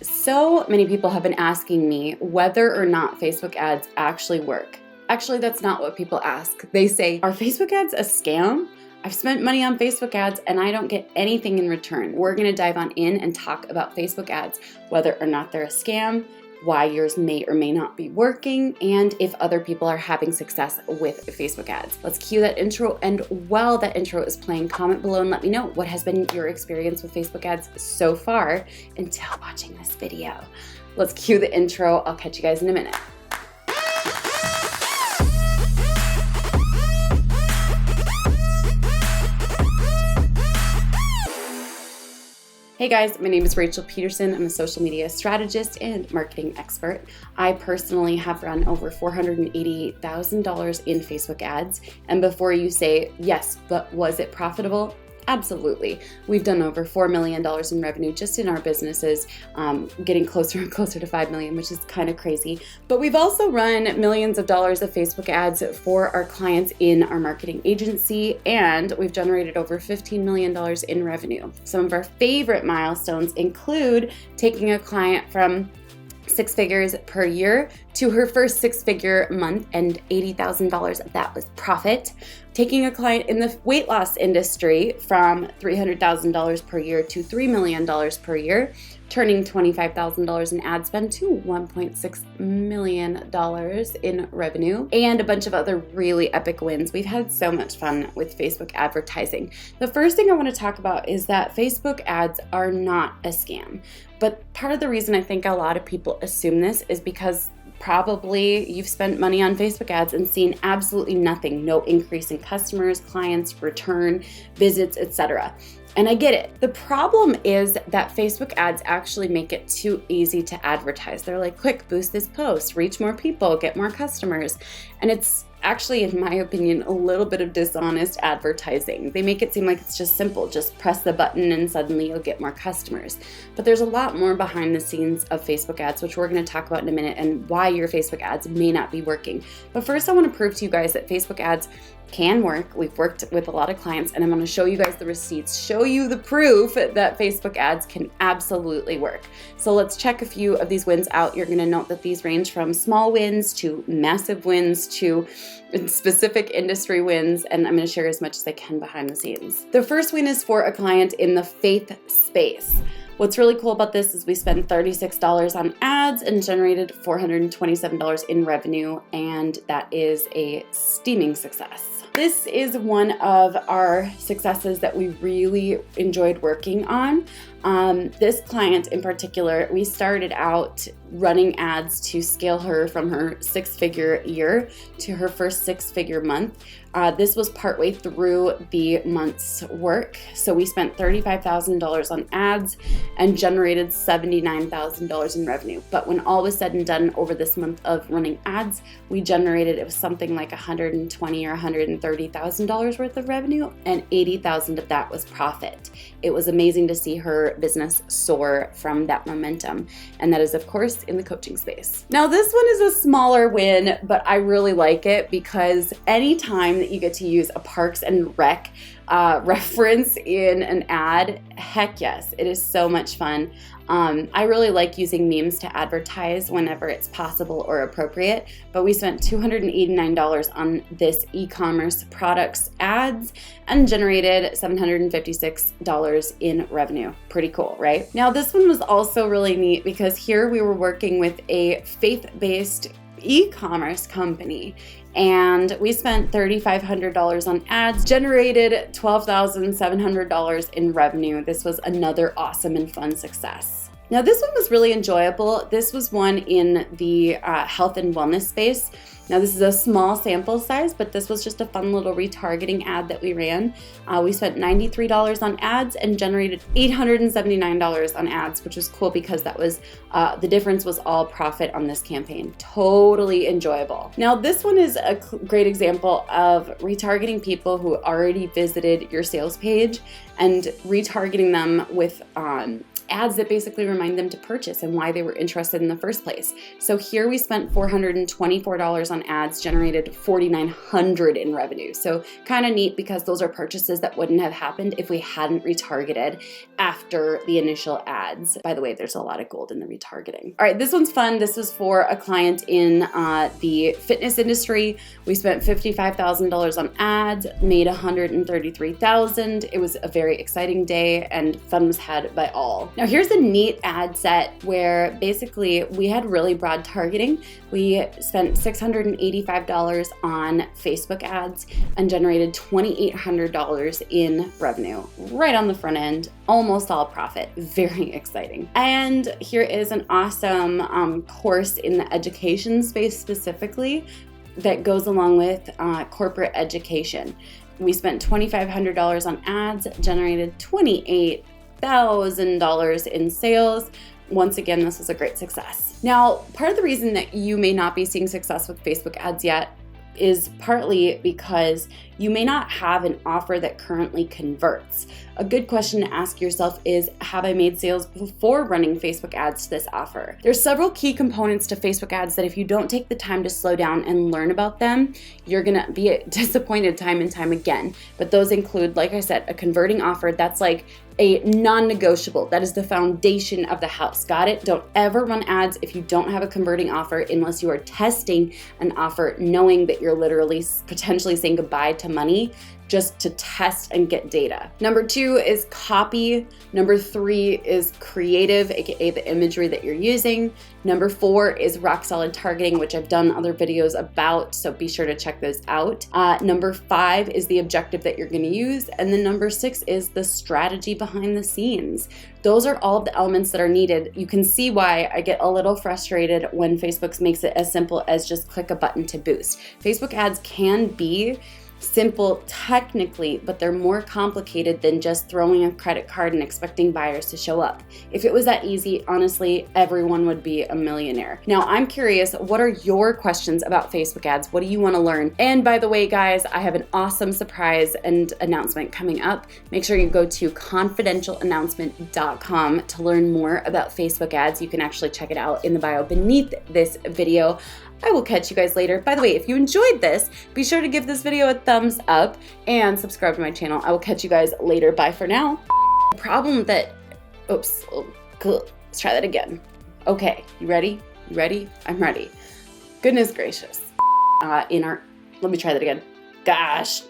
So many people have been asking me whether or not Facebook ads actually work. Actually, that's not what people ask. They say, are Facebook ads a scam? I've spent money on Facebook ads and I don't get anything in return. We're gonna dive on in and talk about Facebook ads, whether or not they're a scam, why yours may or may not be working, and if other people are having success with Facebook ads. Let's cue that intro, and while that intro is playing, comment below and let me know what has been your experience with Facebook ads so far until watching this video. Let's cue the intro. I'll catch you guys in a minute. Hey guys, my name is Rachel Pedersen. I'm a social media strategist and marketing expert. I personally have run over $488,000 in Facebook ads. And before you say, yes, but was it profitable? Absolutely. We've done over $4 million in revenue just in our businesses, getting closer and closer to $5 million, which is kind of crazy. But we've also run millions of dollars of Facebook ads for our clients in our marketing agency, and we've generated over $15 million in revenue. Some of our favorite milestones include taking a client from 6 figures per year to her first 6-figure month and $80,000 of that was profit. Taking a client in the weight loss industry from $300,000 per year to $3 million per year, turning $25,000 in ad spend to $1.6 million in revenue, and a bunch of other really epic wins. We've had so much fun with Facebook advertising. The first thing I want to talk about is that Facebook ads are not a scam. But part of the reason I think a lot of people assume this is because probably you've spent money on Facebook ads and seen absolutely nothing, no increase in customers, clients, return, visits, etc. And I get it. The problem is that Facebook ads actually make it too easy to advertise. They're like, quick, boost this post, reach more people, get more customers. And it's actually, in my opinion, a little bit of dishonest advertising. They make it seem like it's just simple. Just press the button and suddenly you'll get more customers. But there's a lot more behind the scenes of Facebook ads, which we're going to talk about in a minute, and why your Facebook ads may not be working. But first, I want to prove to you guys that Facebook ads can work. We've worked with a lot of clients, and I'm going to show you guys the receipts, show you the proof that Facebook ads can absolutely work. So let's check a few of these wins out. You're going to note that these range from small wins to massive wins to specific industry wins, and I'm going to share as much as I can behind the scenes. The first win is for a client in the faith space. What's really cool about this is we spent $36 on ads and generated $427 in revenue, and that is a steaming success. This is one of our successes that we really enjoyed working on. This client in particular, we started out running ads to scale her from her 6-figure year to her first 6-figure month. This was partway through the month's work. So we spent $35,000 on ads and generated $79,000 in revenue. But when all was said and done over this month of running ads, we generated, it was something like $120,000 or $130,000 worth of revenue, and $80,000 of that was profit. It was amazing to see her business soar from that momentum. And that is, of course, in the coaching space. Now, this one is a smaller win, but I really like it because anytime that you get to use a Parks and Rec reference in an ad, heck yes, it is so much fun. I really like using memes to advertise whenever it's possible or appropriate, but we spent $289 on this e-commerce products ads and generated $756 in revenue. Pretty cool, right? Now, this one was also really neat because here we were working with a faith-based e-commerce company, and we spent $3,500 on ads, generated $12,700 in revenue. This was another awesome and fun success. Now, this one was really enjoyable. This was one in the health and wellness space. Now, this is a small sample size, but this was just a fun little retargeting ad that we ran. We spent $93 on ads and generated $879 on ads, which was cool because that was the difference was all profit on this campaign. Totally enjoyable. Now, this one is a great example of retargeting people who already visited your sales page and retargeting them with ads that basically remind them to purchase and why they were interested in the first place. So here we spent $424 on ads, generated $4,900 in revenue. So kind of neat because those are purchases that wouldn't have happened if we hadn't retargeted after the initial ads. By the way, there's a lot of gold in the retargeting. All right, this one's fun. This was for a client in the fitness industry. We spent $55,000 on ads, made $133,000. It was a very exciting day and fun was had by all. Now here's a neat ad set where basically we had really broad targeting. We spent $685 on Facebook ads and generated $2,800 in revenue right on the front end, almost all profit. Very exciting. And here is an awesome course in the education space specifically that goes along with corporate education. We spent $2,500 on ads, generated $28,000 in sales. Once again, this was a great success. Now, part of the reason that you may not be seeing success with Facebook ads yet is partly because you may not have an offer that currently converts. A good question to ask yourself is, have I made sales before running Facebook ads to this offer? There's several key components to Facebook ads that if you don't take the time to slow down and learn about them, you're gonna be disappointed time and time again. But those include, like I said, a converting offer. That's like a non-negotiable. That is the foundation of the house. Got it? Don't ever run ads if you don't have a converting offer unless you are testing an offer knowing that you're literally potentially saying goodbye to money just to test and get data. Number 2 is copy. Number 3 is creative, aka the imagery that you're using. Number 4 is rock solid targeting, which I've done other videos about, so be sure to check those out. Number 5 is the objective that you're gonna use. And then number 6 is the strategy behind the scenes. Those are all of the elements that are needed. You can see why I get a little frustrated when Facebook makes it as simple as just click a button to boost. Facebook ads can be simple technically, but they're more complicated than just throwing a credit card and expecting buyers to show up. If it was that easy, honestly, everyone would be a millionaire. Now, I'm curious, what are your questions about Facebook ads? What do you want to learn? And by the way, guys, I have an awesome surprise and announcement coming up. Make sure you go to confidentialannouncement.com to learn more about Facebook ads. You can actually check it out in the bio beneath this video. I will catch you guys later. By the way, if you enjoyed this, be sure to give this video a thumbs up and subscribe to my channel. I will catch you guys later. Bye for now. Problem that, oops, let's try that again. Okay, you ready? You ready? I'm ready. Goodness gracious. Let me try that again. Gosh.